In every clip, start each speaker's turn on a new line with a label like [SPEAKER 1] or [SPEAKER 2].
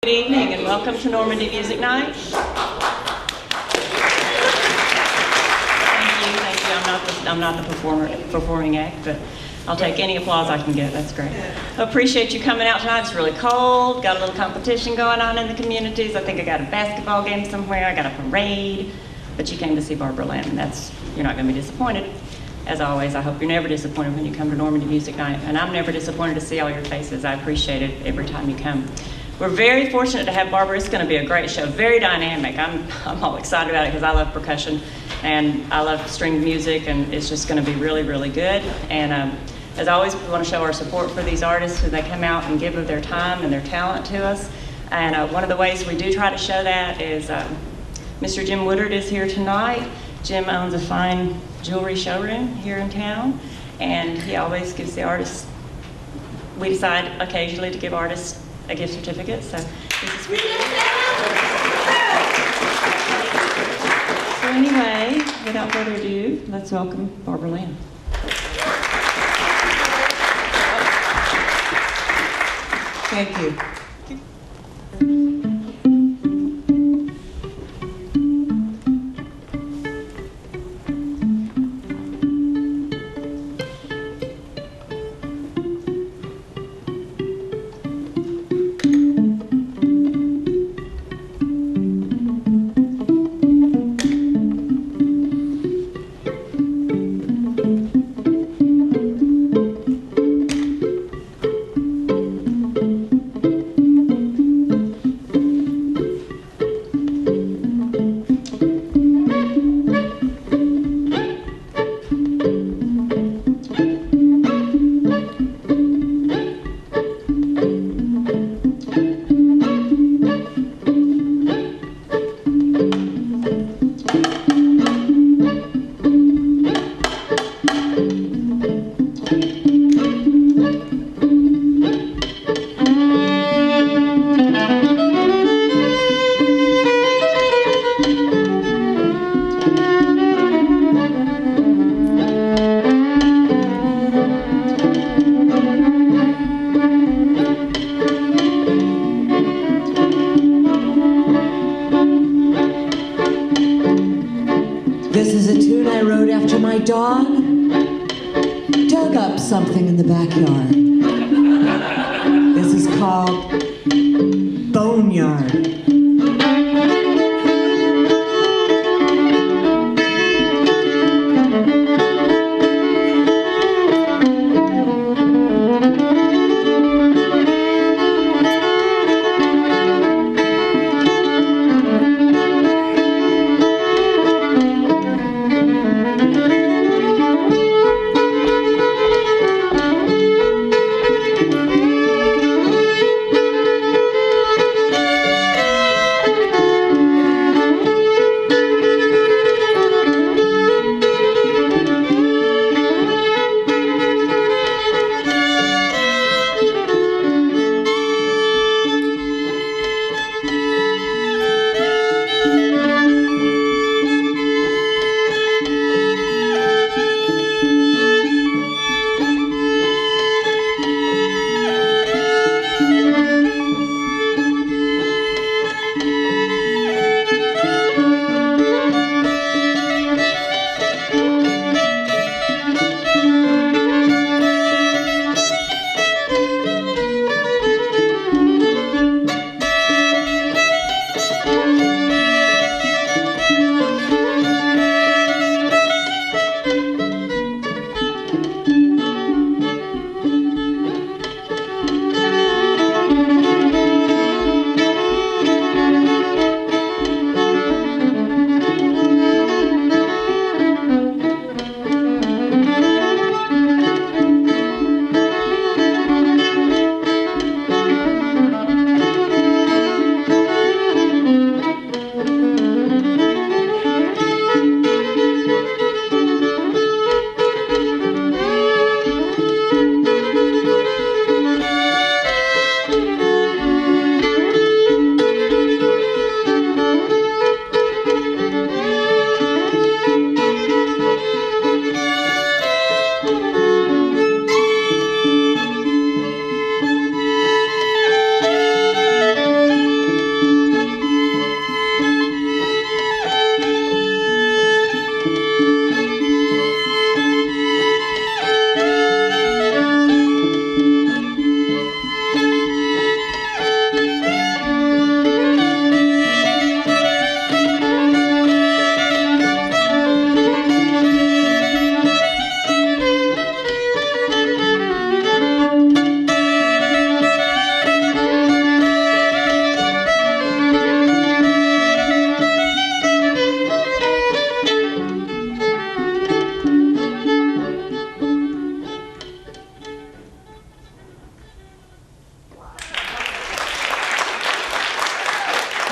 [SPEAKER 1] Good evening and welcome to Normandy Music Night. Thank you. I'm not the performing act, but I'll take any applause I can get. That's great. I appreciate you coming out tonight. It's really cold. Got a little competition going on in the communities. I think I got a basketball game somewhere. I got a parade. But you came to see Barbara Lynn, and you're not going to be disappointed. As always, I hope you're never disappointed when you come to Normandy Music Night. And I'm never disappointed to see all your faces. I appreciate it every time you come. We're very fortunate to have Barbara. It's going to be a great show, very dynamic. I'm all excited about it because I love percussion and I love stringed music, and it's just going to be really, really good. And as always, we want to show our support for these artists who they come out and give of their time and their talent to us. And one of the ways we do try to show that is Mr. Jim Woodard is here tonight. Jim owns a fine jewelry showroom here in town, and he always gives the artists, we decide occasionally to give artists a gift certificate, so this is for you. So anyway, without further ado, let's welcome Barbara Lynn.
[SPEAKER 2] Thank you. This is a tune I wrote after my dog dug up something in the backyard. This is called Boneyard.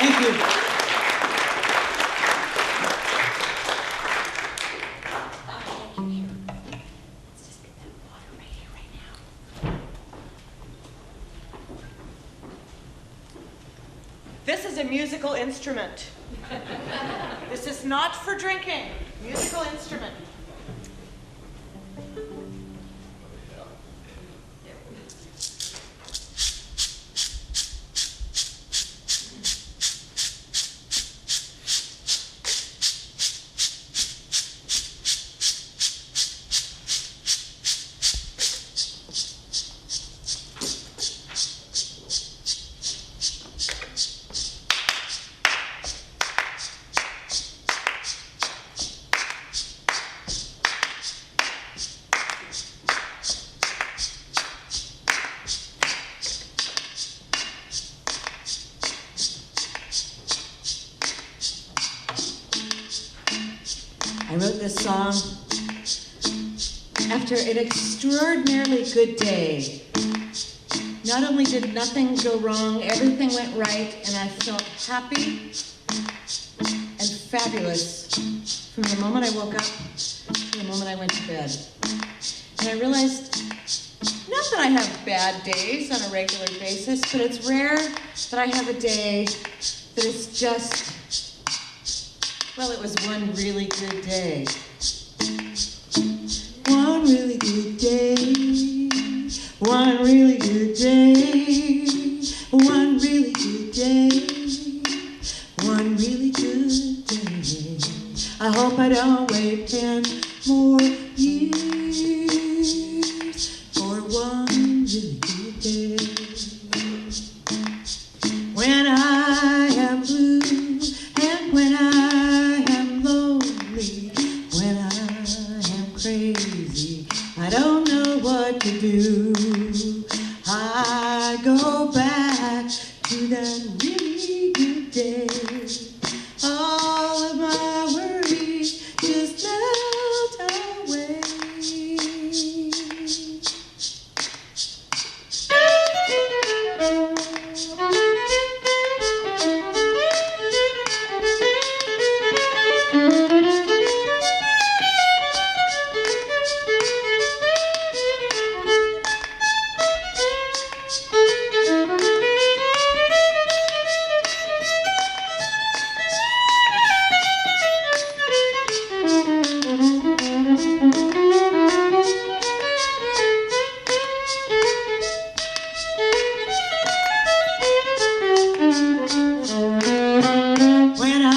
[SPEAKER 2] Thank you.
[SPEAKER 3] This is a musical instrument. This is not for drinking. Musical instrument.
[SPEAKER 2] I wrote this song after an extraordinarily good day. Not only did nothing go wrong, everything went right, and I felt happy and fabulous from the moment I woke up to the moment I went to bed. And I realized, not that I have bad days on a regular basis, but it's rare that I have a day that is just, well, it was one really good day. One really good day. One really good day. One really good day. One really good day. I hope I don't wait 10 more years for one really good day. When I am blue and when I am lonely, when I am crazy, I don't know what to do. I go back to that really good day. All of my worries just melt away. When I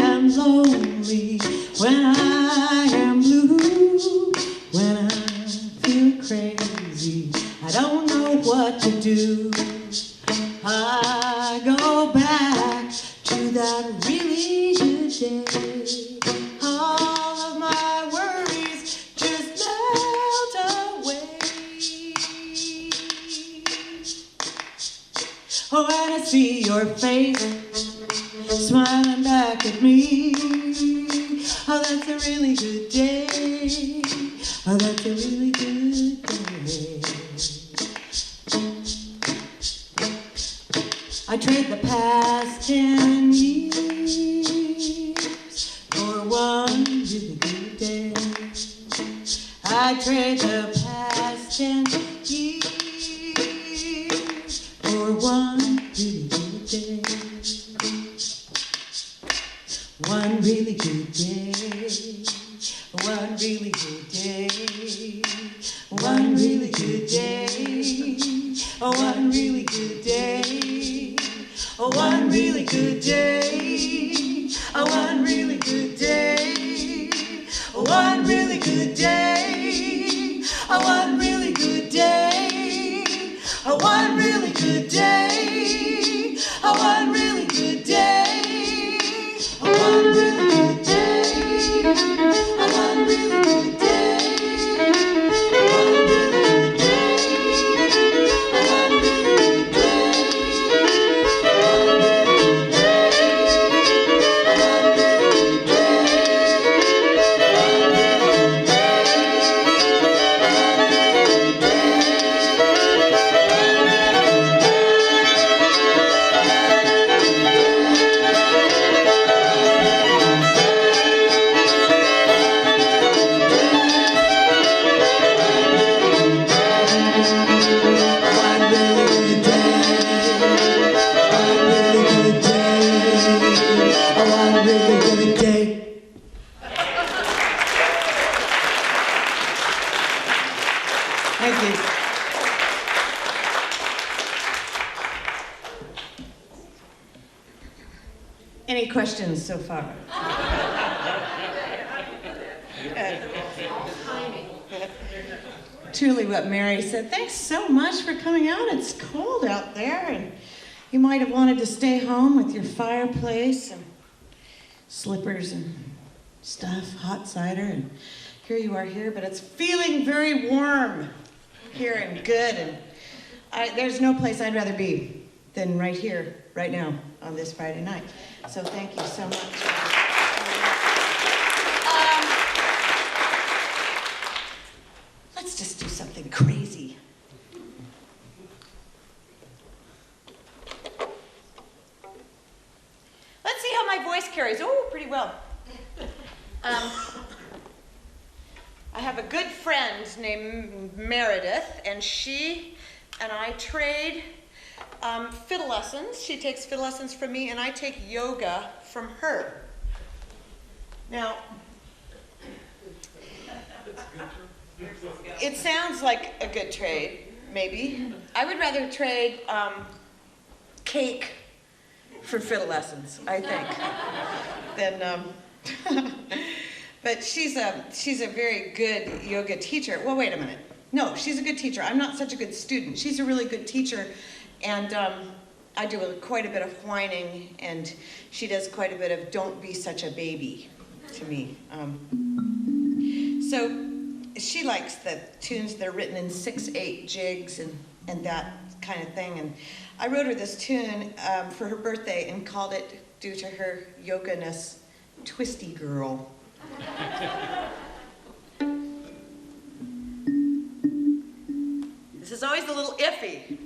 [SPEAKER 2] am lonely, when I am blue, when I feel crazy, I don't know what to do. I go back to that really good day. All of my worries just melt away. Oh, when I see your face smiling back at me, oh, that's a really good day. Oh, that's a really good day. I trade the past 10 years for one really good day. I trade the past 10 years for one really good day. One really good day. One really good day. One really good day. Oh, one really good day. Oh, one really good day. Oh, one really good day. Oh, one really good day. Oh, one really good day. Oh, one really good day. Oh, one really good day. Oh, one really good day. Oh, one really good day. Oh, one really good day. Any questions so far? Truly what Mary said. Thanks so much for coming out. It's cold out there, and you might have wanted to stay home with your fireplace and slippers and stuff, hot cider, and here you are here, but it's feeling very warm here and good, and there's no place I'd rather be than right here, right now, on this Friday night. So thank you so much. Let's just do something crazy.
[SPEAKER 3] Let's see how my voice carries. Oh, pretty well. I have a good friend named Meredith, and she and I trade fiddle lessons. She takes fiddle lessons from me, and I take yoga from her. Now, it sounds like a good trade, maybe. I would rather trade cake for fiddle lessons, I think, than, but she's a very good yoga teacher. Well, wait a minute. No, she's a good teacher. I'm not such a good student. She's a really good teacher, and I do quite a bit of whining, and she does quite a bit of don't be such a baby to me. So she likes the tunes that are written in 6/8 jigs and that kind of thing. And I wrote her this tune for her birthday and called it, due to her yoga-ness, Twisty Girl. This is always a little iffy.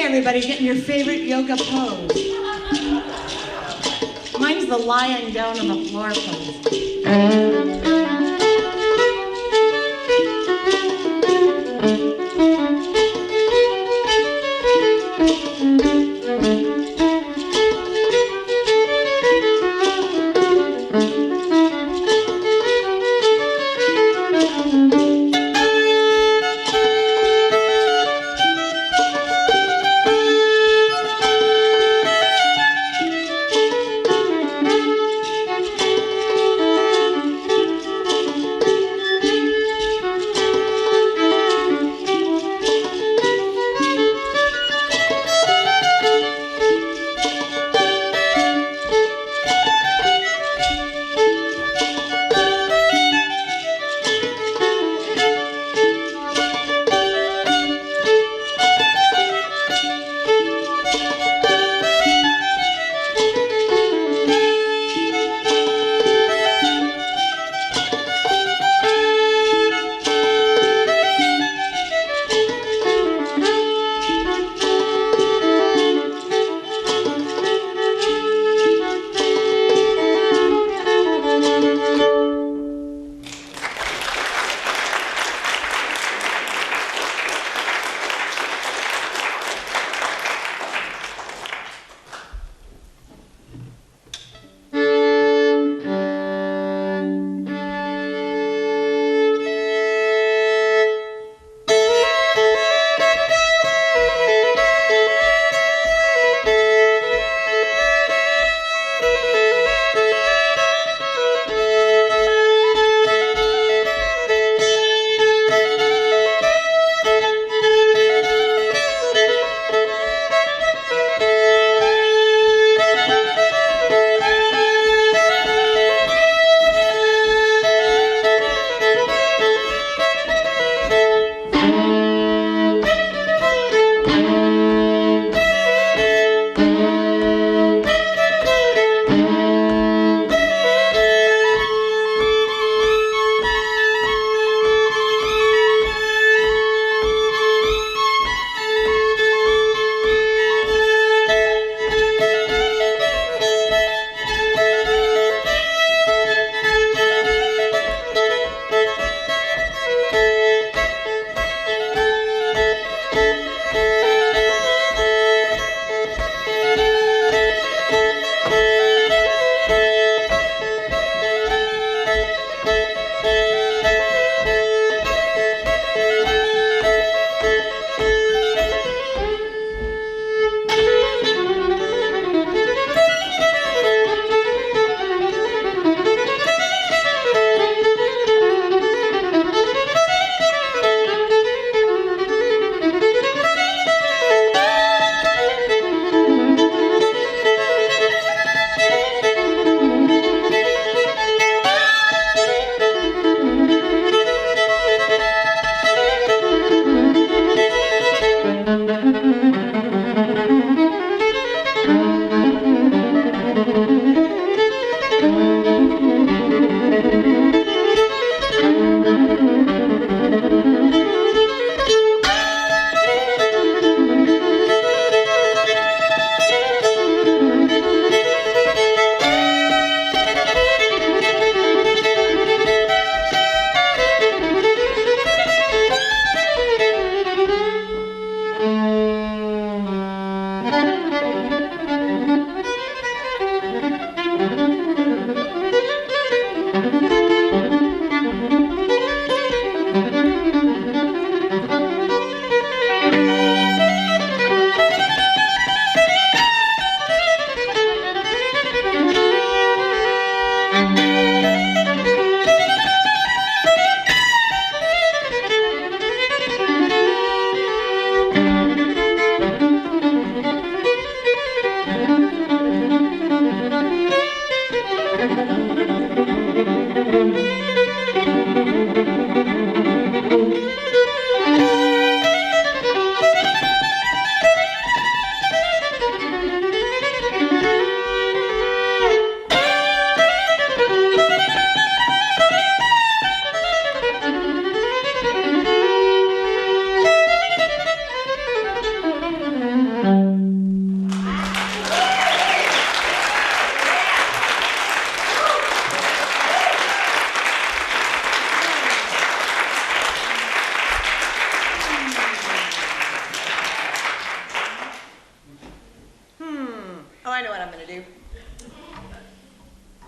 [SPEAKER 2] Everybody get in your favorite yoga pose. Mine's the lying down on the floor pose.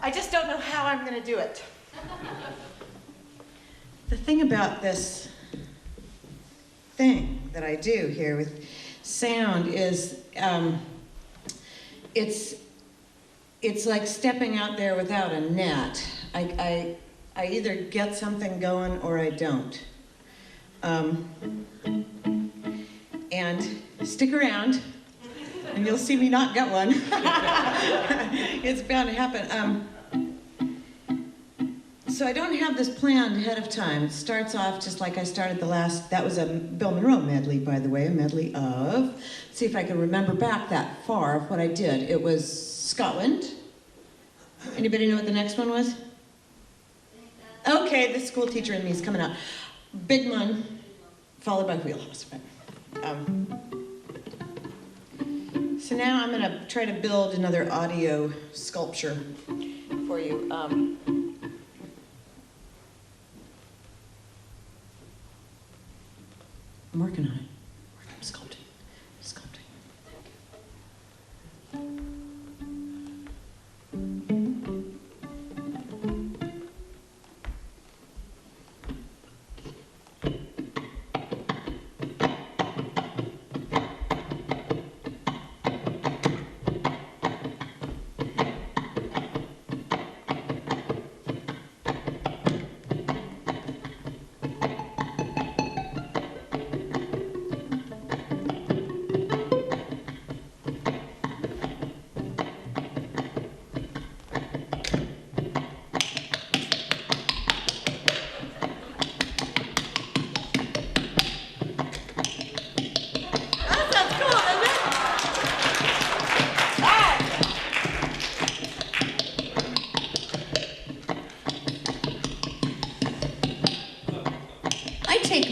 [SPEAKER 3] I just don't know how I'm going to do it. The thing about this thing that I do here with sound is it's like stepping out there without a net. I either get something going or I don't. And stick around, and you'll see me not get one. It's bound to happen. So I don't have this planned ahead of time. It starts off just like I started that was a Bill Monroe medley, by the way, a medley of, see if I can remember back that far of what I did. It was Scotland. Anybody know what the next one was? Okay, the school teacher in me is coming out. Big Mun, followed by Wheelhouse. So now I'm gonna try to build another audio sculpture for you. I'm working on it. I'm sculpting.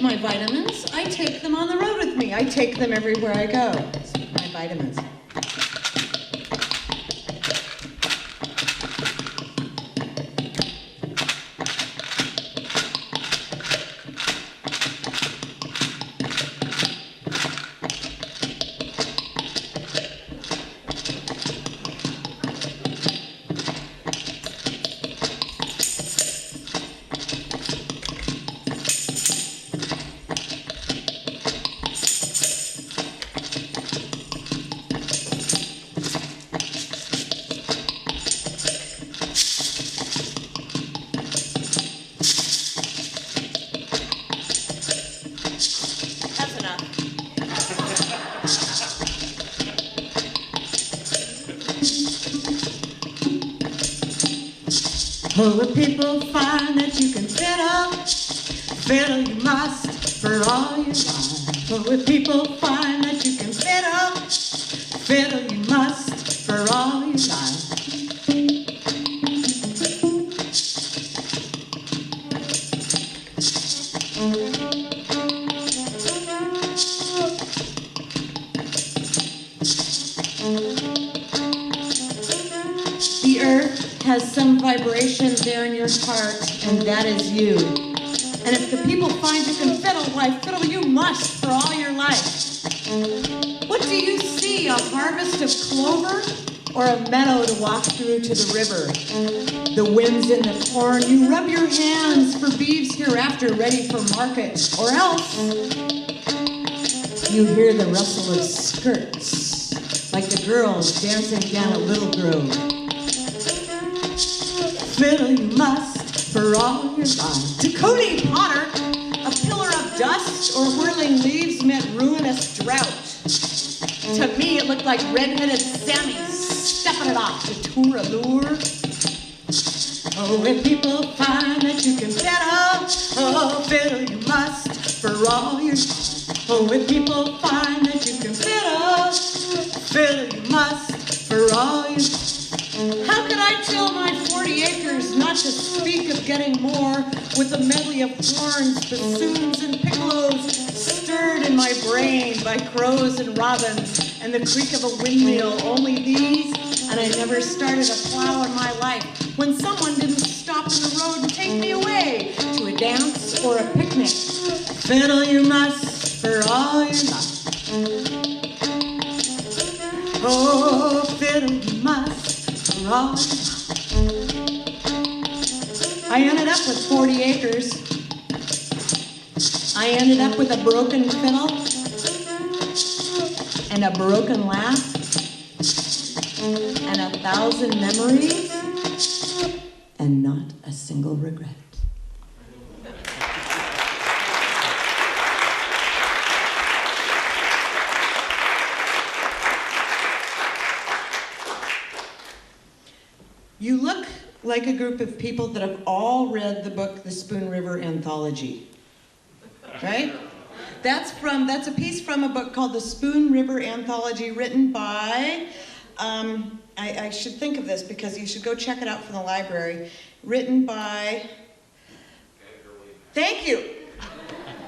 [SPEAKER 3] My vitamins, I take them on the road with me. I take them everywhere I go. My vitamins. Oh, if people find that you can fiddle you must for all your life. Oh, if people find that you can fiddle you must for all your life. The earth has some vibration there in your heart, and that is you. And if the people find you can fiddle, why fiddle you must for all your life. What do you see, a harvest of clover or a meadow to walk through to the river? The wind's in the corn, you rub your hands for beeves hereafter ready for market, or else you hear the rustle of skirts like the girls dancing down a little grove. Fiddle you must for all your life. To Cody Potter, a pillar of dust or whirling leaves meant ruinous drought. To me, it looked like red-headed Sammy stepping it off to tour allure. Oh, if people find that you can fiddle, oh, fiddle you must for all your life. Oh, if people find that you can fiddle you must for all your life. How could I till my 40 acres, not to speak of getting more, with a medley of horns, bassoons, and piccolos stirred in my brain by crows and robins and the creak of a windmill? Only these, and I never started a plow in my life when someone didn't stop in the road and take me away to a dance or a picnic. Fiddle you must for all your life. Oh, fiddle you must for all your life.
[SPEAKER 2] I ended up with 40 acres. I ended up with a broken fiddle and a broken laugh and 1,000 memories and not a single regret. You look like a group of people that have all read the book, The Spoon River Anthology, right? That's a piece from a book called The Spoon River Anthology, written by, I should think of this because you should go check it out from the library, written by, thank you,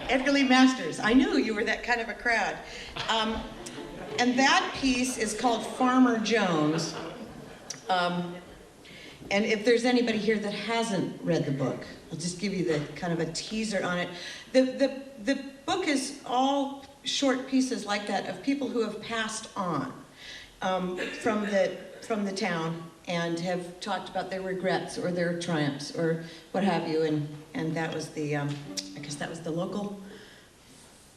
[SPEAKER 2] Edgar Lee Masters. I knew you were that kind of a crowd. And that piece is called Farmer Jones. And if there's anybody here that hasn't read the book, I'll just give you the kind of a teaser on it. The book is all short pieces like that of people who have passed on from the town and have talked about their regrets or their triumphs or what have you. And that was the, I guess that was the local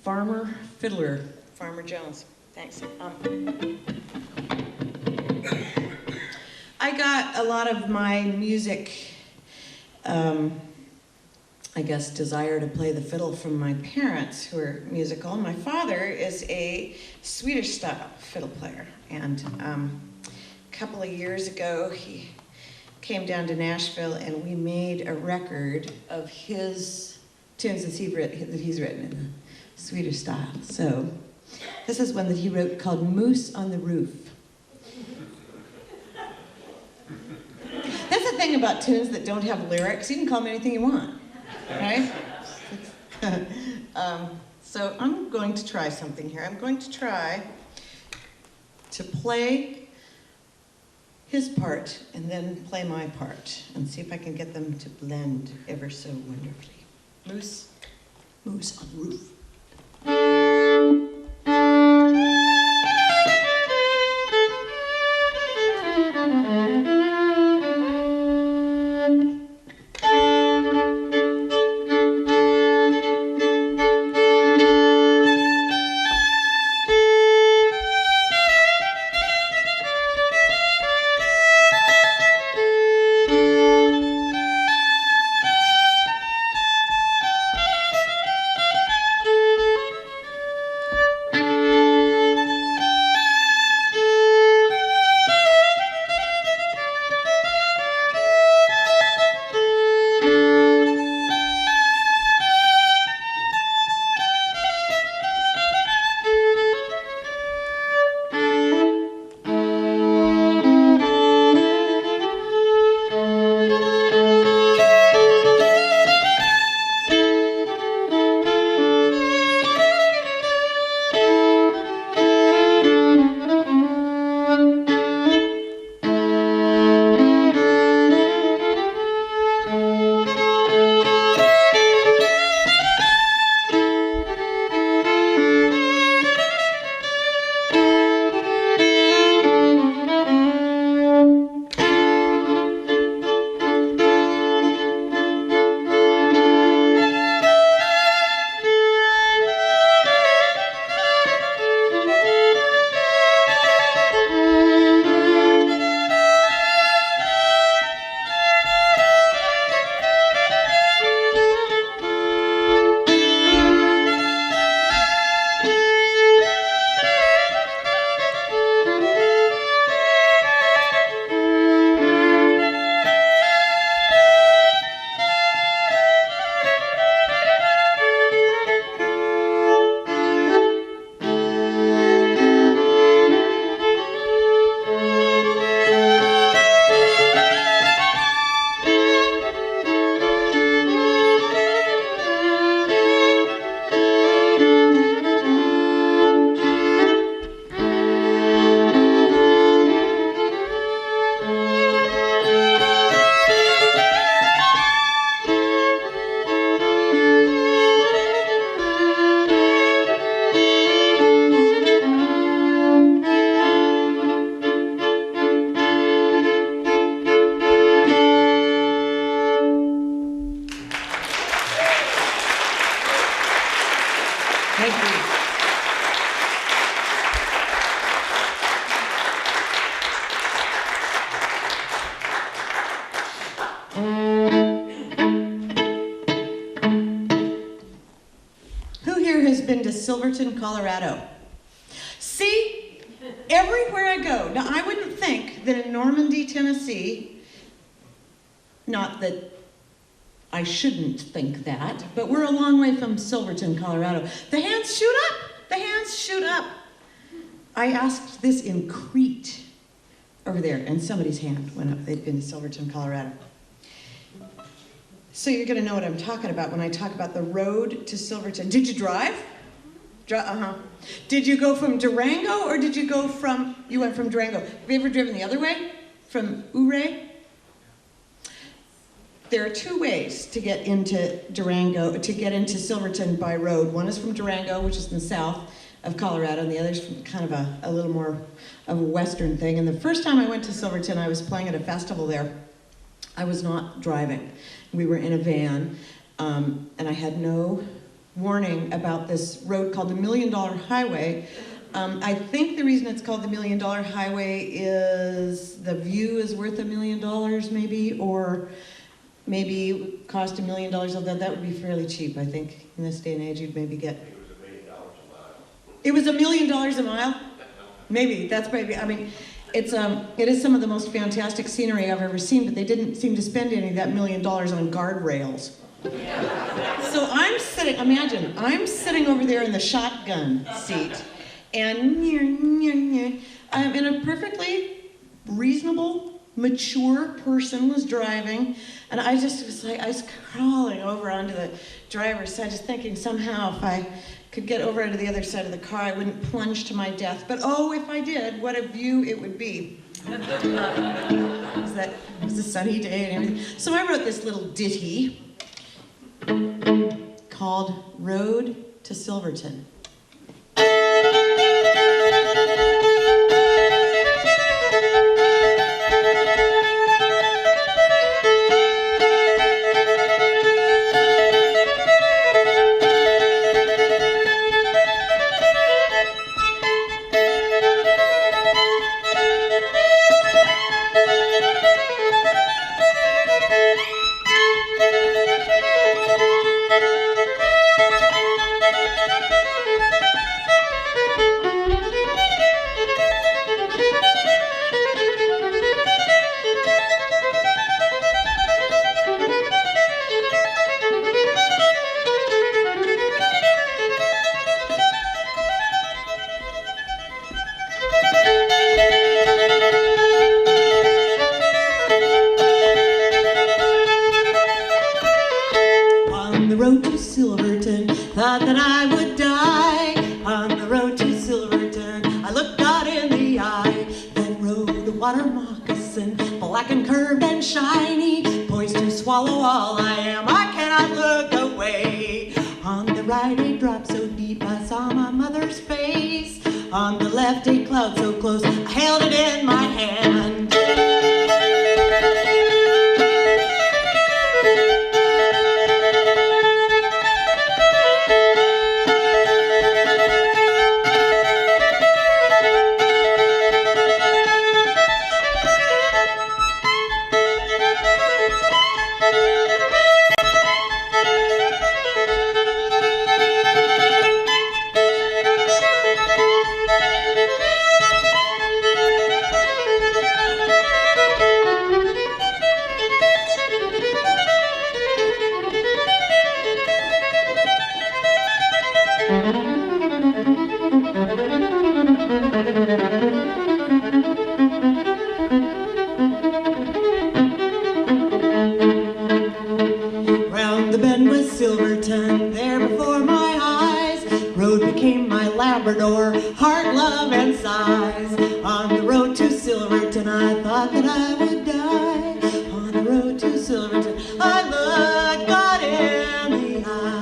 [SPEAKER 2] farmer fiddler, Farmer Jones. Thanks. I got a lot of my music, I guess, desire to play the fiddle from my parents who are musical. My father is a Swedish style fiddle player. And a couple of years ago, he came down to Nashville and we made a record of his tunes that he's written in the Swedish style. So this is one that he wrote called Moose on the Roof. That's the thing about tunes that don't have lyrics. You can call them anything you want, right? So I'm going to try something here. I'm going to try to play his part and then play my part and see if I can get them to blend ever so wonderfully. Moose on the Roof.
[SPEAKER 3] Who here has been to Silverton, Colorado? See, everywhere I go, now I wouldn't think that in Normandy, Tennessee, not that I shouldn't think that, but we're a long way from Silverton, Colorado. The hands shoot up, the hands shoot up. I asked this in Crete over there, and somebody's hand went up. They'd been to Silverton, Colorado. So you're gonna know what I'm talking about when I talk about the road to Silverton. Did you drive? Uh-huh. Did you go from Durango, or did you go from, you went from Durango. Have you ever driven the other way? From Ouray? There are two ways to get into Durango, to get into Silverton by road. One is from Durango, which is in the south of Colorado, and the other is from kind of a little more of a western thing. And the first time I went to Silverton, I was playing at a festival there. I was not driving. We were in a van, and I had no warning about this road called the $1 Million Highway. I think the reason it's called the $1 Million Highway is the view is worth $1 million maybe, or maybe it cost $1 million, although that would be fairly cheap. I think in this day and age you'd maybe get... It was $1 million a mile? Maybe, that's maybe, I mean, it is some of the most fantastic scenery I've ever seen, but they didn't seem to spend any of that $1 million on guardrails. So I'm sitting, imagine, I'm sitting over there in the shotgun seat, and and a perfectly reasonable, mature person was driving, and I just was like, I was crawling over onto the driver's side, just thinking somehow if I could get over to the other side of the car, I wouldn't plunge to my death. But oh, if I did, what a view it would be. It was a sunny day and everything. So I wrote this little ditty called Road to Silverton. Thought that I would die on the road to Silverton. I looked God in the eye, then rode the water moccasin, black and curved and shiny, poised to swallow all I am. I cannot look away. On the right a drop so deep I saw my mother's face. On the left a cloud so close I held it in my hand. Round the bend was Silverton, there before my eyes. Road became my Labrador, heart, love, and sighs. On the road to Silverton, I thought that I would die. On the road to Silverton, I looked God in the eye.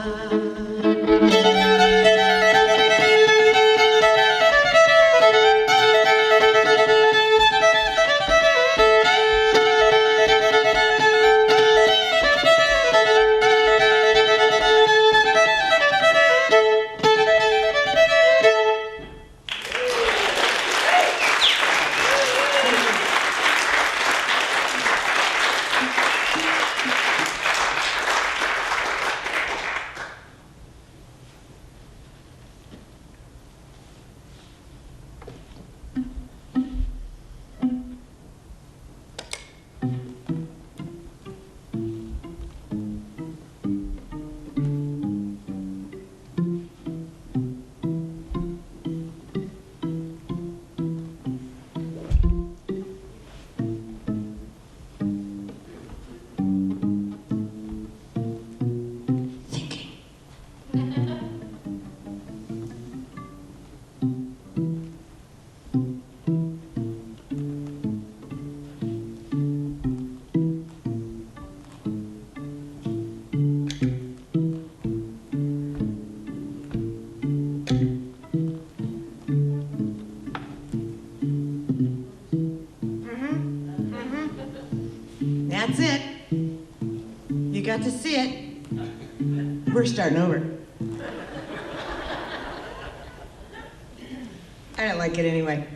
[SPEAKER 2] You got to see it. We're starting over. I don't like it anyway.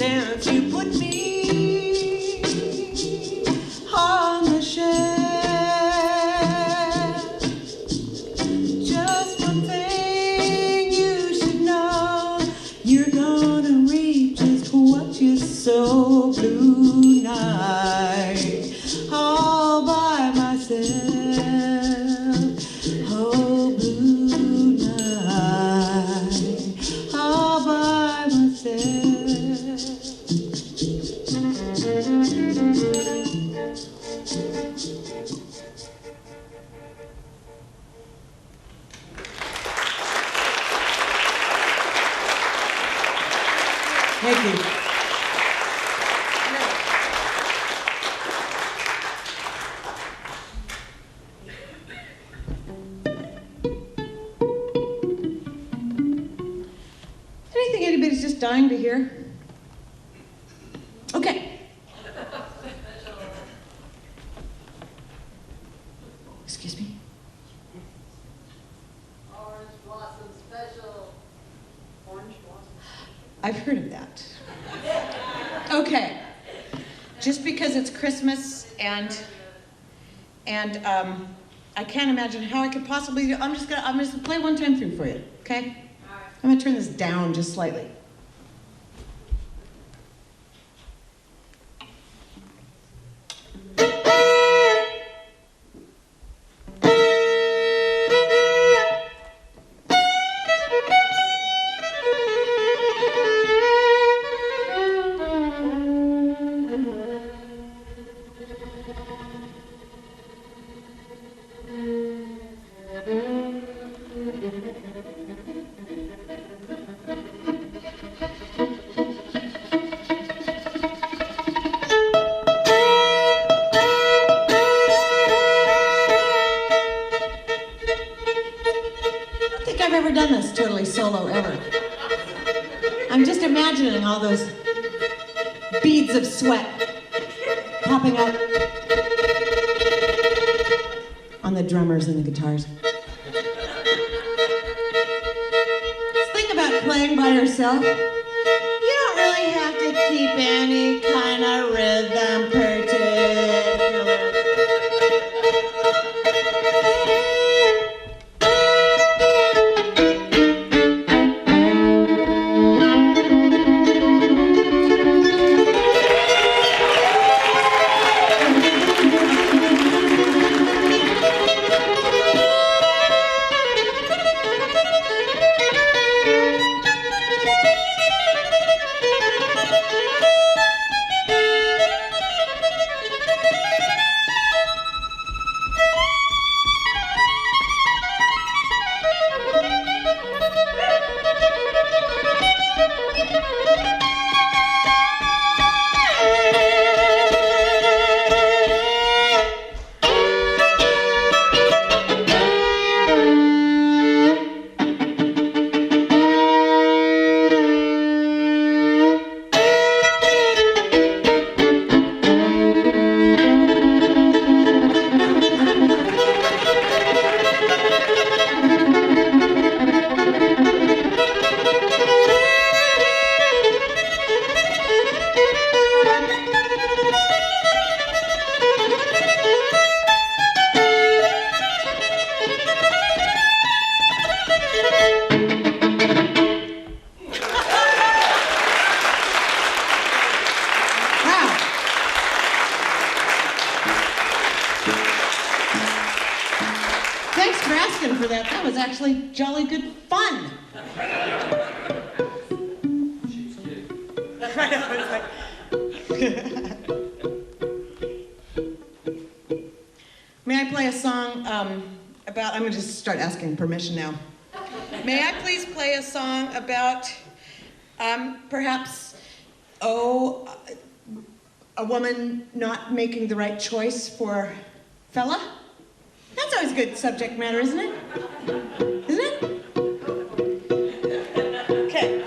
[SPEAKER 2] since you put me on the shelf. Just one thing you should know, you're gonna reap just what you sow. Blue night, all by myself. Oh, blue night, all by myself. Thank you. Anything anybody's just dying to hear? Okay. Excuse me?
[SPEAKER 4] Orange blossom special. Orange blossom.
[SPEAKER 3] I've heard of that. Okay. Just because it's Christmas and I can't imagine how I could possibly do. I'm just gonna play one time through for you, okay? I'm gonna turn this down just slightly. I've ever done this totally solo ever. I'm just imagining all those beads of sweat popping up on the drummers and the guitars. Just think about playing by yourself. You don't really have to keep any kind of rhythm particular. Thanks for asking for that. That was actually jolly good fun. May I play a song about, I'm going to just start asking permission now. May I please play a song about perhaps, a woman not making the right choice for fella? That's always a good subject matter, isn't it? Isn't it? Okay.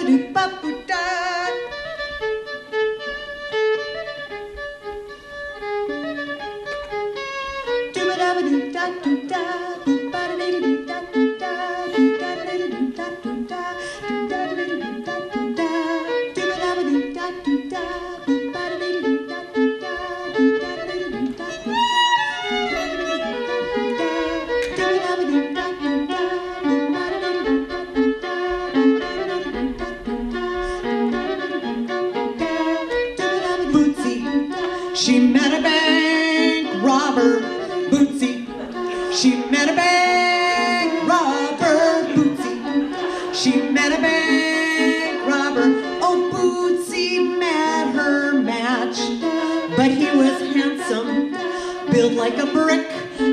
[SPEAKER 3] Doo-ba-da-ba-doo-ba-boo-da. Doo-ba-da-ba-doo-da-doo-da, boo-ba-da-dee-dee-da-doo-da, doo-da-da-dee-dee-da-doo-da, doo-da-da-dee-dee-da-doo-da, doo-ba-da-ba-doo-da-doo-da, boo-ba-da-dee-dee-da-doo-da, Bootsy, she met a bank robber. Bootsy, she met a bank robber. Bootsy, she met a bank robber. Oh, Bootsy met her match, but he was handsome, built like a brick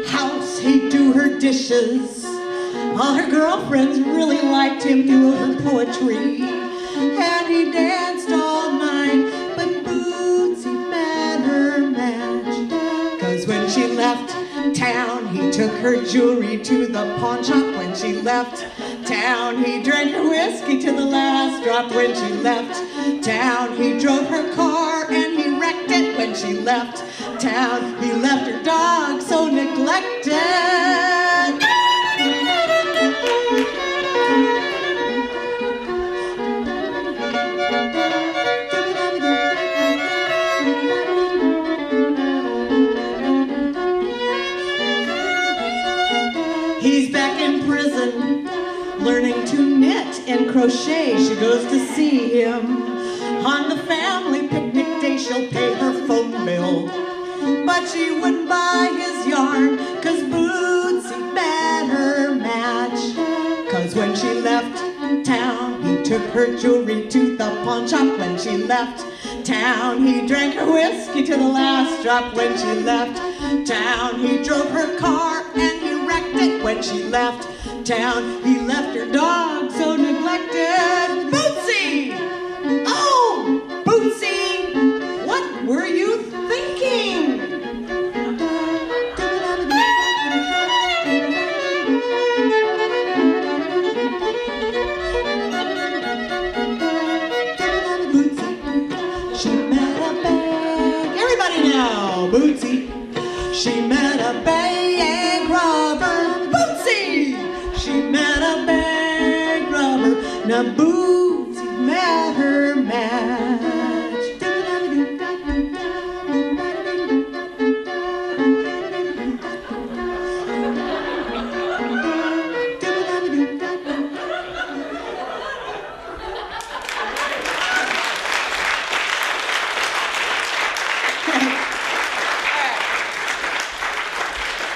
[SPEAKER 3] house. He'd do her dishes. All her girlfriends really liked him. He wrote her poetry, and he danced all night. But Bootsy met her match, 'cause when she left town, he took her jewelry to the pawn shop. When she left town, he drank her whiskey to the last drop. When she left town, he drove her car and he wrecked it. When she left town, he left her dog so neglected. He's back in prison, learning to knit and crochet. She goes to see him on the family picnic day. She'll pay her phone bill, but she wouldn't buy his yarn, 'cause Bootsy met her match. 'Cause when she left town, he took her jewelry to the pawn shop. When she left town, he drank her whiskey to the last drop. When she left town, he drove her car and he wrecked it. When she left town, he left her dog so neglected. Bootsy! Oh, Bootsy! What were you thinking? Bootsy, she met a bank. Everybody now, Bootsy. She met a bank robber. Bootsy! She met a bank robber. Now Bootsy met her match.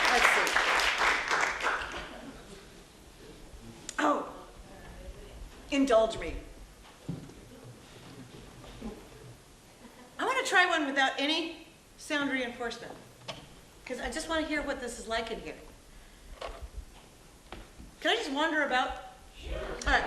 [SPEAKER 5] Let's see. Oh, indulge me. I want to try one without any sound reinforcement, because I just want to hear what this is like in here. Can I just wander about? Sure. All right.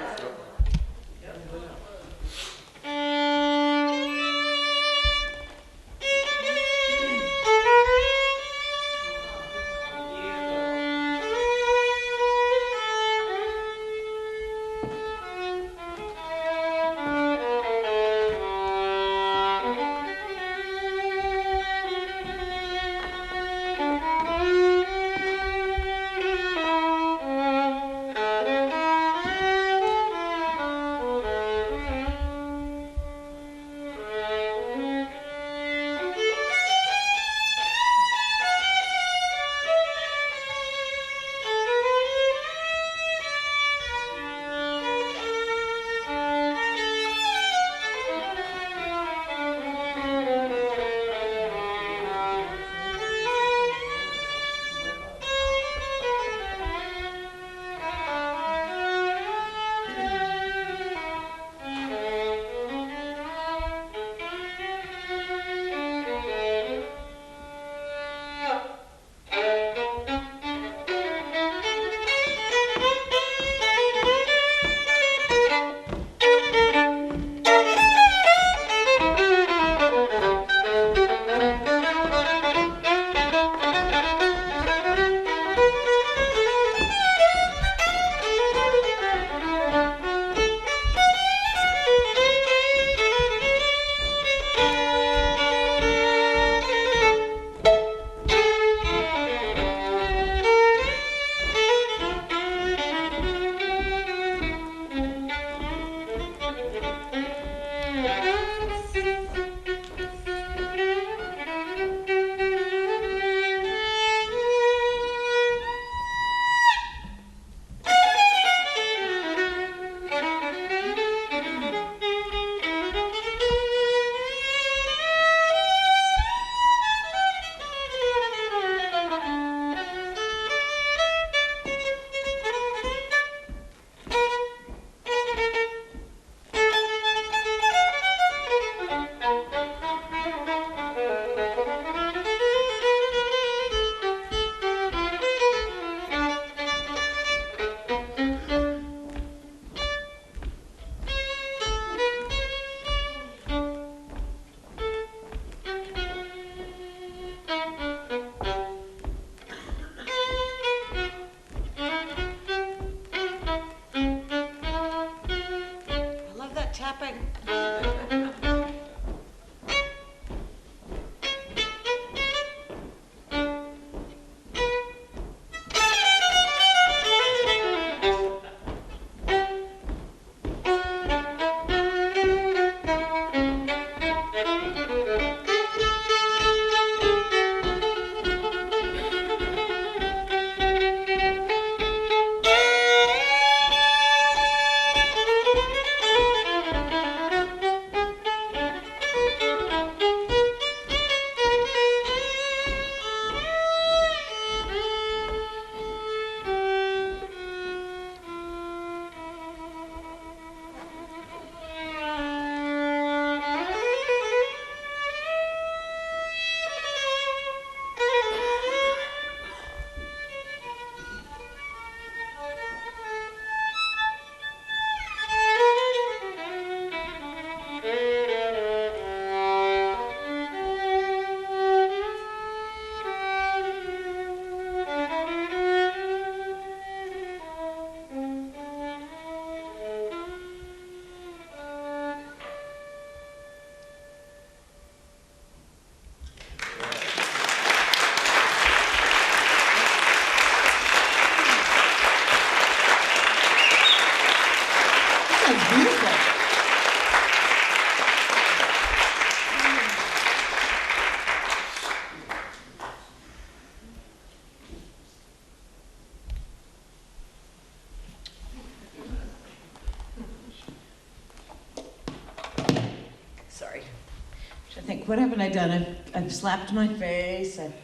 [SPEAKER 3] what haven't I done? I've slapped my face, I've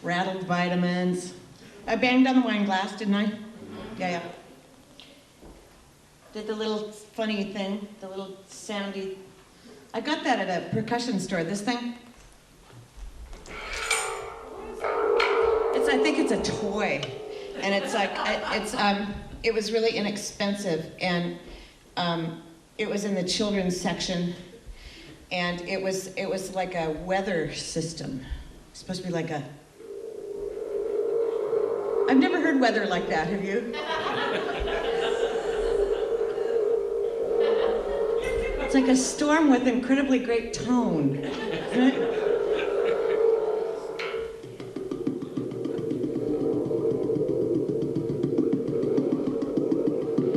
[SPEAKER 3] rattled vitamins. I banged on the wine glass, didn't I? Yeah. Did the little funny thing, the little soundy. I got that at a percussion store, this thing. I think it's a toy. And it's like, it was really inexpensive, and it was in the children's section, and it was like a weather system. It's supposed to be like a, I've never heard weather like that, have you? It's like a storm with incredibly great tone, isn't it?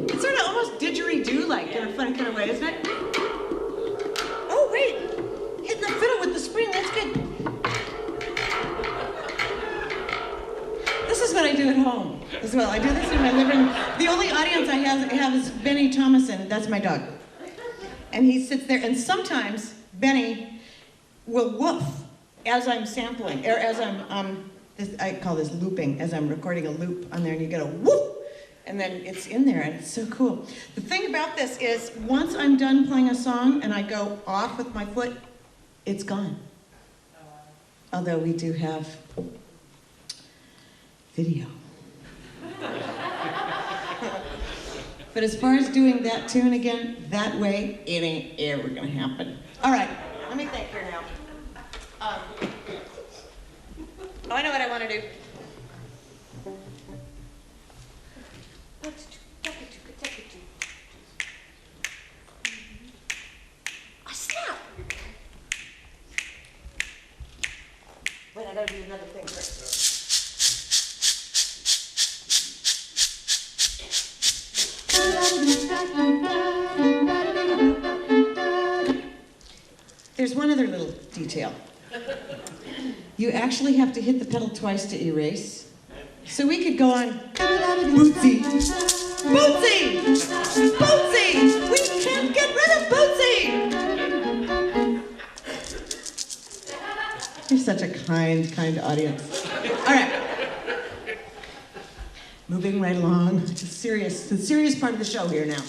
[SPEAKER 3] It's sort of almost didgeridoo-like in a fun kind of way, isn't it? Oh, wait, hitting the fiddle with the spring, that's good. This is what I do at home as well. I do this in my living room. The only audience I have is Benny Thomason, that's my dog. And he sits there, and sometimes Benny will woof as I'm sampling, or as I'm, I call this looping, as I'm recording a loop on there, and you get a woof, and then it's in there, and it's so cool. The thing about this is, once I'm done playing a song and I go off with my foot, it's gone. Although we do have video. But as far as doing that tune again, that way, it ain't ever gonna happen. All right, let me think here now. Oh, I know what I want to do. Oh, snap! Wait, I gotta do another thing first. There's one other little detail. You actually have to hit the pedal twice to erase. So we could go on, Bootsy, Bootsy, Bootsy, we can't get rid of Bootsy. You're such a kind audience. All right. Moving right along. It's the serious part of the show here now.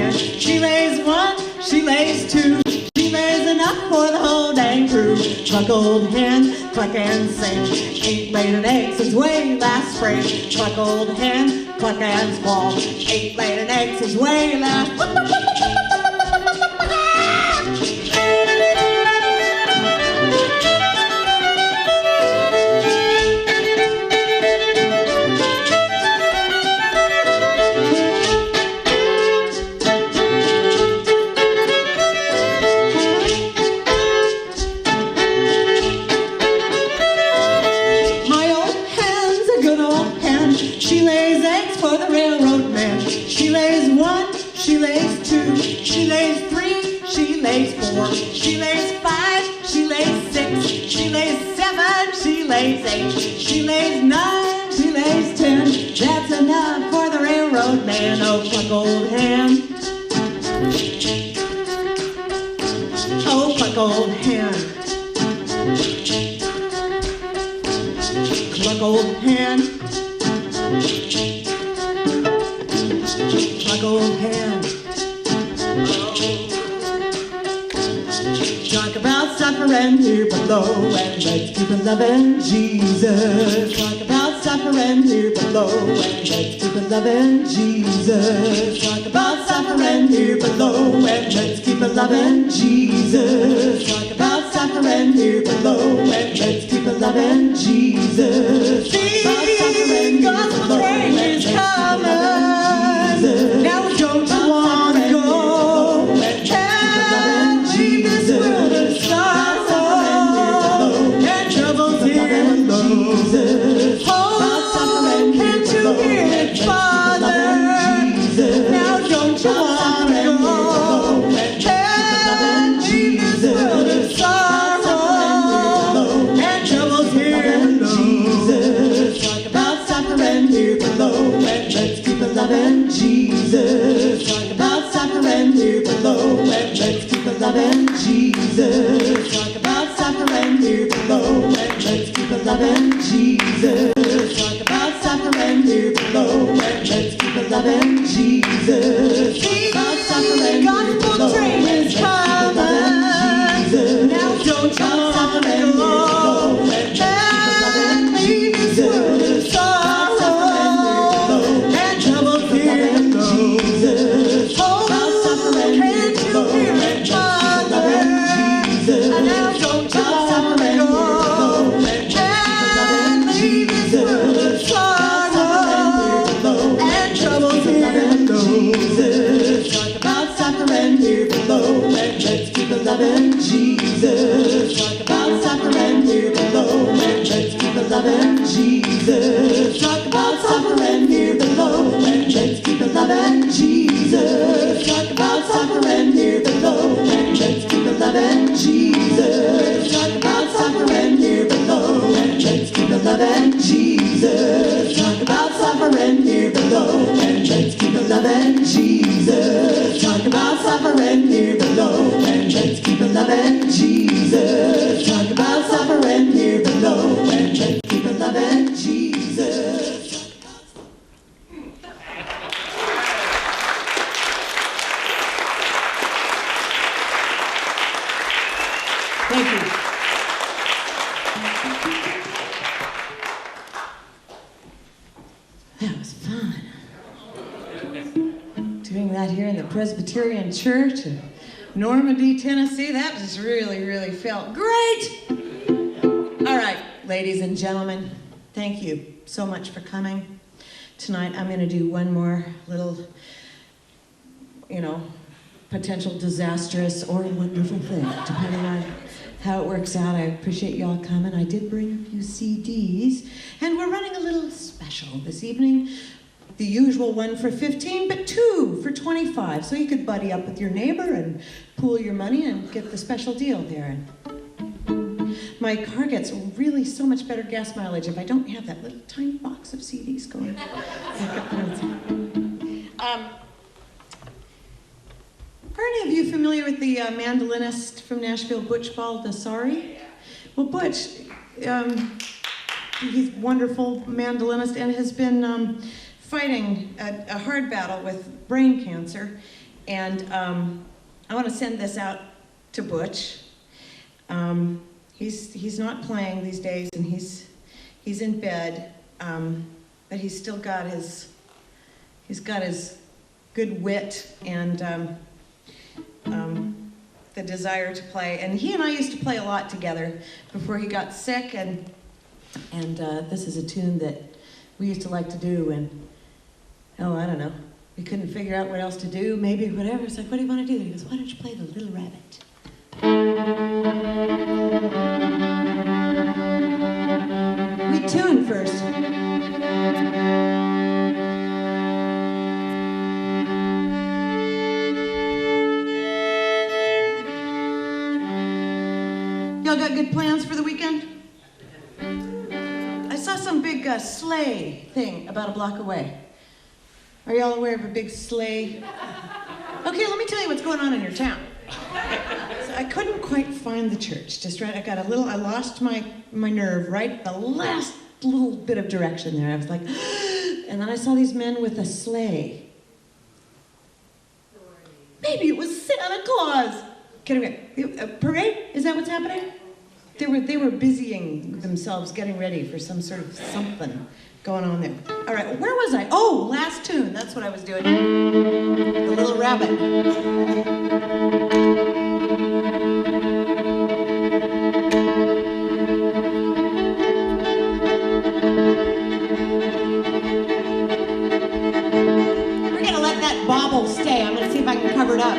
[SPEAKER 2] man. She lays one, she lays two, she lays enough for the whole dang crew. Cluck old hen, cluck and sing, ain't laid an egg since way last spring. Cluck old hen, cluck and squall, ain't laid an egg since way last. She lays eggs for the railroad man. She lays one, she lays two, she lays three, she lays four, she lays five, she lays six, she lays seven, she lays eight, she lays nine, she lays 10. That's enough for the railroad man. Oh, cluck old hen. Oh, cluck old hen. Cluck old hen. Cluck old hen. Talk about suffering here below, and let's keep it loving Jesus. Talk about suffering here below, and let's keep it loving Jesus. Talk about suffering here below, and let's keep it loving Jesus. Talk about suffering here below, and let's keep it loving Jesus. The gospel train is coming. Now don't you want to go and leave this world of sorrow and troubles here below? Oh, can't you hear it, Father? Now don't you want to go and leave this world of sorrow and troubles here below? Talk about suffering here below, and let's keep it loving Jesus. Talk about suffering here below, and let's keep it loving Jesus. Talk about suffering here below, and let's keep it loving Jesus. Talk about suffering here below, and let's keep it loving Jesus. Talk about suffering here below, and let's keep it loving Jesus. Now don't you want to go and leave this world of sorrow and trouble here below? Oh, can't you hear it, Father? And now don't you want to go and leave this world of sorrow and trouble here below? Talk about suffering here below, and let's keep it loving Jesus. Talk about suffering here below, and let's keep it loving Jesus. Talk about suffering here below, and let's keep it loving Jesus. Talk about suffering here below, and let's keep it loving Jesus. Talk about suffering here below, and let's keep it loving Jesus. Talk about suffering here below, and let's keep it loving Jesus. Talk about suffering here below, and let's keep it loving Jesus. Talk about suffering here below, and let's keep it loving Jesus. Thank you. That was fun. Doing that here in the Presbyterian Church in Normandy, Tennessee, that just really, really felt great. All right, ladies and gentlemen, thank you so much for coming. Tonight I'm going to do one more little, potential disastrous or wonderful thing, depending on how it works out. I appreciate y'all coming. I did bring a few CDs, and we're running a little special this evening. The usual one for 15, but 2 for 25. So you could buddy up with your neighbor and pool your money and get the special deal there. My car gets really so much better gas mileage if I don't have that little tiny box of CDs going. Are any of you familiar with the mandolinist from Nashville, Butch Baldessari? Well, Butch, he's a wonderful mandolinist and has been fighting a hard battle with brain cancer.
[SPEAKER 3] And I want to send this out to Butch. He's not playing these days, and he's in bed, but he's still got his good wit and the desire to play. And he and I used to play a lot together before he got sick, and this is a tune that we used to like to do, and oh, I don't know, we couldn't figure out what else to do, maybe whatever. It's like, what do you want to do? He goes, why don't you play The Little Rabbit? We tune first. Y'all got good plans for the weekend? I saw some big sleigh thing about a block away. Are y'all aware of a big sleigh? Okay, let me tell you what's going on in your town. So I couldn't quite find the church, just right. I lost my nerve right at the last little bit of direction there. I was like, and then I saw these men with a sleigh. Maybe it was Santa Claus. A parade? Is that what's happening? They were busying themselves, getting ready for some sort of something going on there. All right, where was I? Oh, last tune. That's what I was doing. The Little Rabbit. We're gonna let that bobble stay. I'm gonna see if I can cover it up.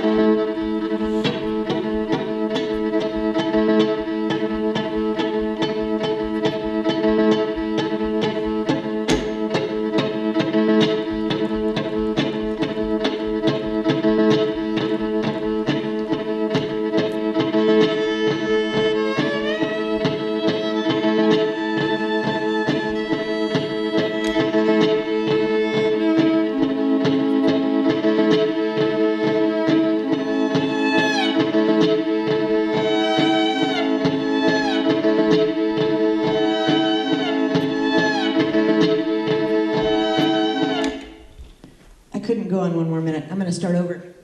[SPEAKER 3] Start over.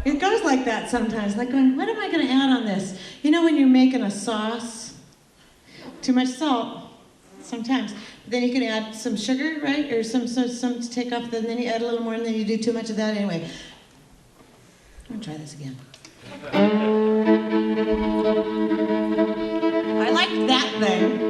[SPEAKER 3] It goes like that sometimes, like going, what am I going to add on this? You know when you're making a sauce, too much salt, sometimes. But then you can add some sugar, right? Or some to take off, and then you add a little more, and then you do too much of that anyway. I'm going to try this again. I like that thing.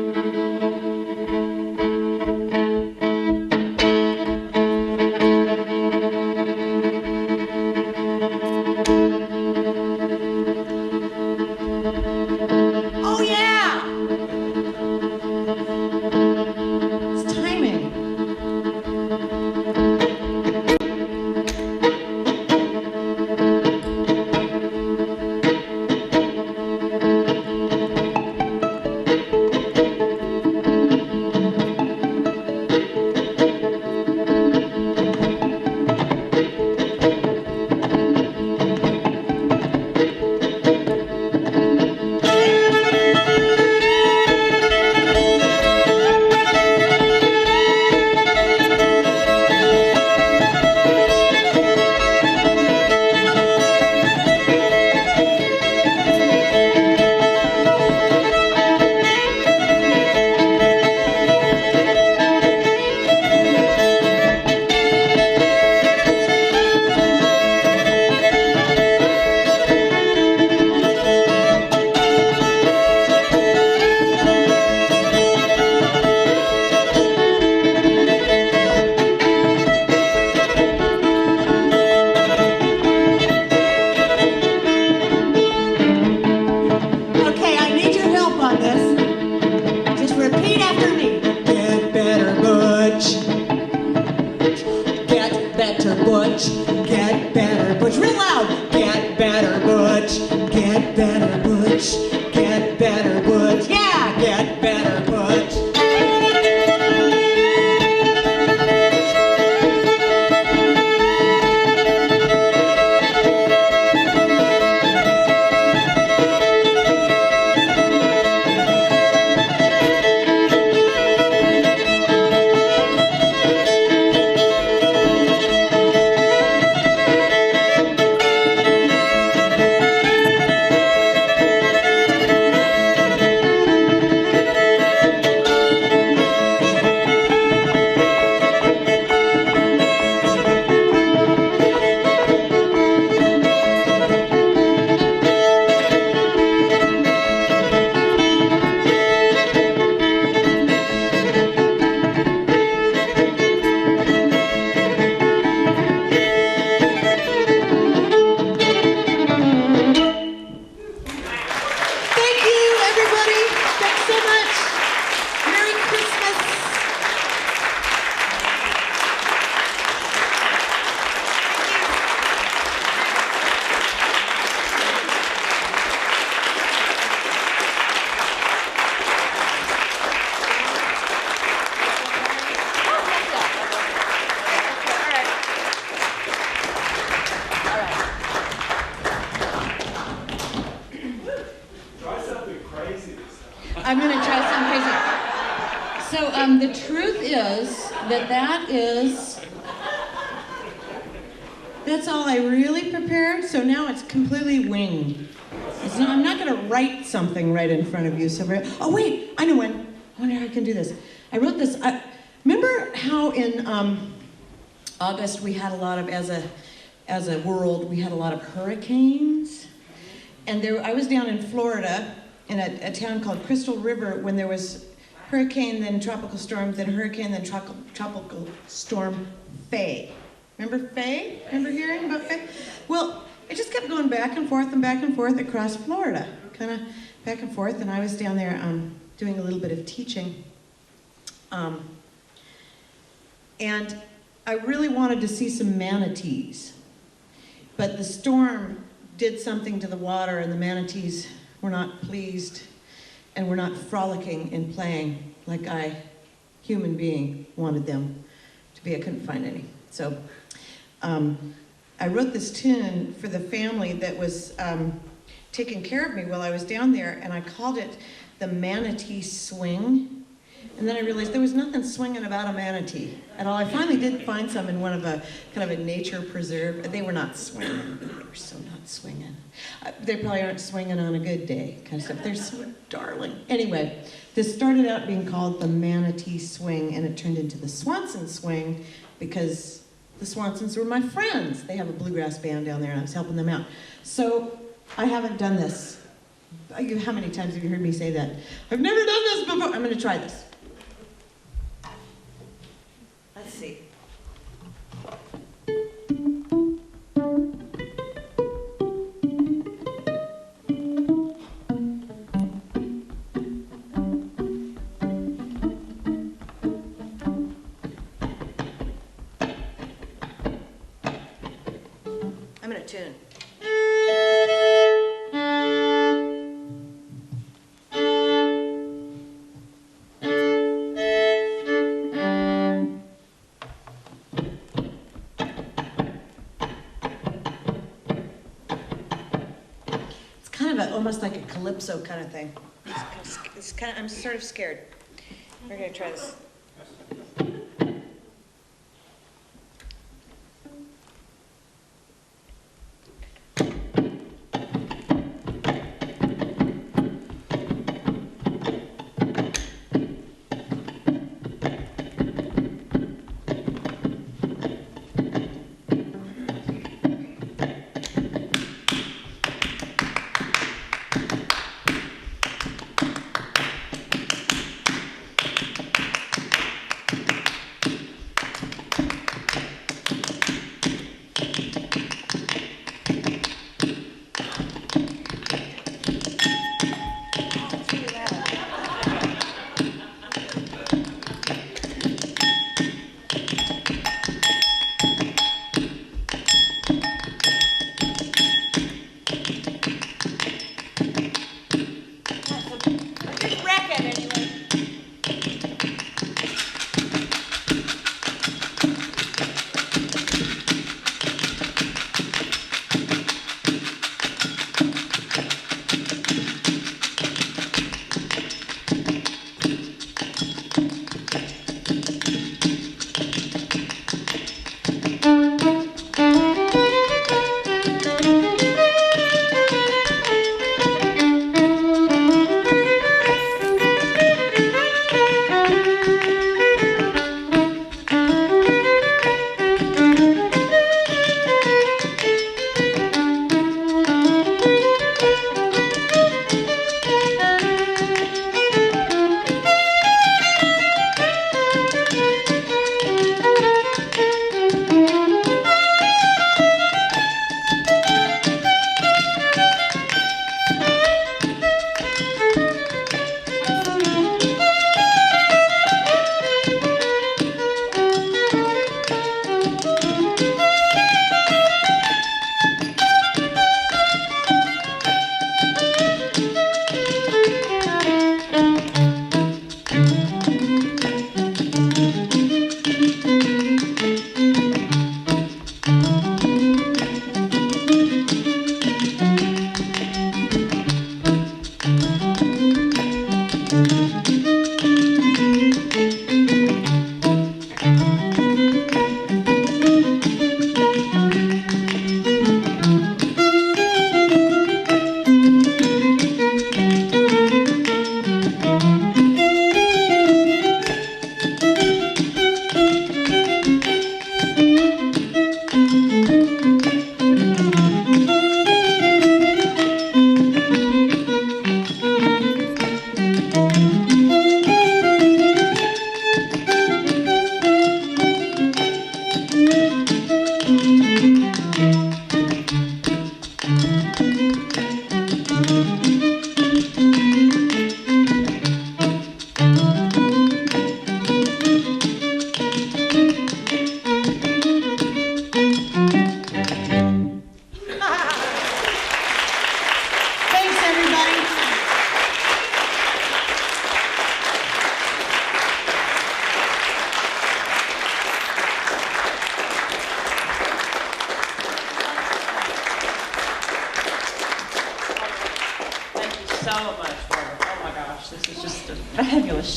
[SPEAKER 3] So the truth is that's all I really prepared. So now it's completely winged. I'm not going to write something right in front of you. Oh wait, I know one. I wonder how I can do this. I wrote this. Remember how in August we had a lot of, as a world, we had a lot of hurricanes, and I was down in Florida in a town called Crystal River when there was hurricane, then tropical storm, then hurricane, then tropical storm Faye. Remember Faye? Remember hearing about Faye? Well, it just kept going back and forth across Florida, kind of back and forth, and I was down there doing a little bit of teaching. And I really wanted to see some manatees, but the storm did something to the water and the manatees were not pleased and were not frolicking and playing like I, human being, wanted them to be. I couldn't find any. So I wrote this tune for the family that was taking care of me while I was down there, and I called it the Manatee Swing. And then I realized there was nothing swinging about a manatee at all. I finally did find some in one of a kind of a nature preserve. They were not swinging. They were so not swinging. They probably aren't swinging on a good day, kind of stuff. They're so darling. Anyway, this started out being called the Manatee Swing, and it turned into the Swanson Swing because the Swansons were my friends. They have a bluegrass band down there, and I was helping them out. So I haven't done this. How many times have you heard me say that? I've never done this before. I'm going to try this. Let's see. I'm going to tune. Almost like a calypso kind of thing. It's kind of, I'm sort of scared. We're going to try this.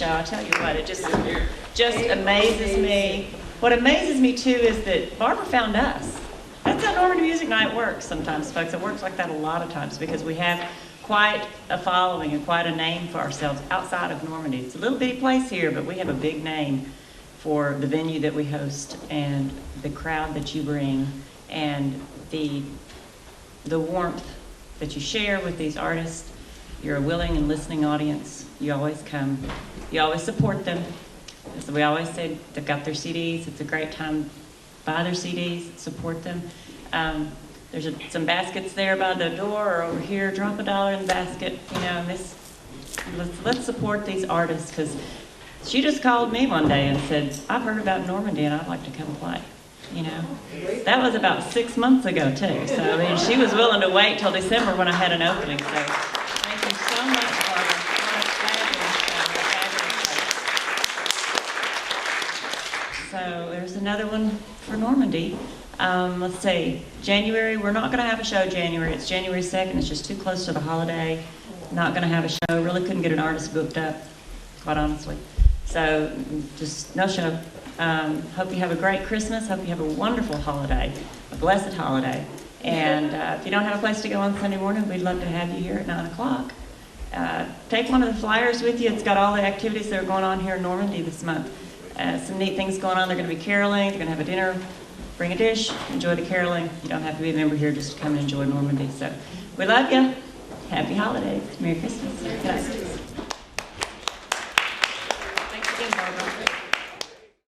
[SPEAKER 1] show. I tell you what, it just amazes me. What amazes me too is that Barbara found us. That's how Normandy Music Night works sometimes, folks. It works like that a lot of times because we have quite a following and quite a name for ourselves outside of Normandy. It's a little bitty place here, but we have a big name for the venue that we host and the crowd that you bring and the warmth that you share with these artists. You're a willing and listening audience. You always come. You always support them. As we always say, they've got their CDs. It's a great time. Buy their CDs, support them. There's some baskets there by the door or over here. Drop $1 in the basket. You know, and let's support these artists because she just called me one day and said, I've heard about Normandy and I'd like to come play. You know, that was about 6 months ago too. So I mean, she was willing to wait till December when I had an opening. So thank you so much, Barbara. What a fabulous show, So there's another one for Normandy. Let's see, January, we're not going to have a show January. It's January 2nd. It's just too close to the holiday. Not going to have a show. Really couldn't get an artist booked up, quite honestly. So just no show. Hope you have a great Christmas. Hope you have a wonderful holiday, a blessed holiday. And if you don't have a place to go on Sunday morning, we'd love to have you here at 9 o'clock. Take one of the flyers with you. It's got all the activities that are going on here in Normandy this month. Some neat things going on. They're going to be caroling. They're going to have a dinner. Bring a dish. Enjoy the caroling. You don't have to be a member here just to come and enjoy Normandy. So we love you. Happy holidays. Merry Christmas. Good night. Thanks again, Barbara.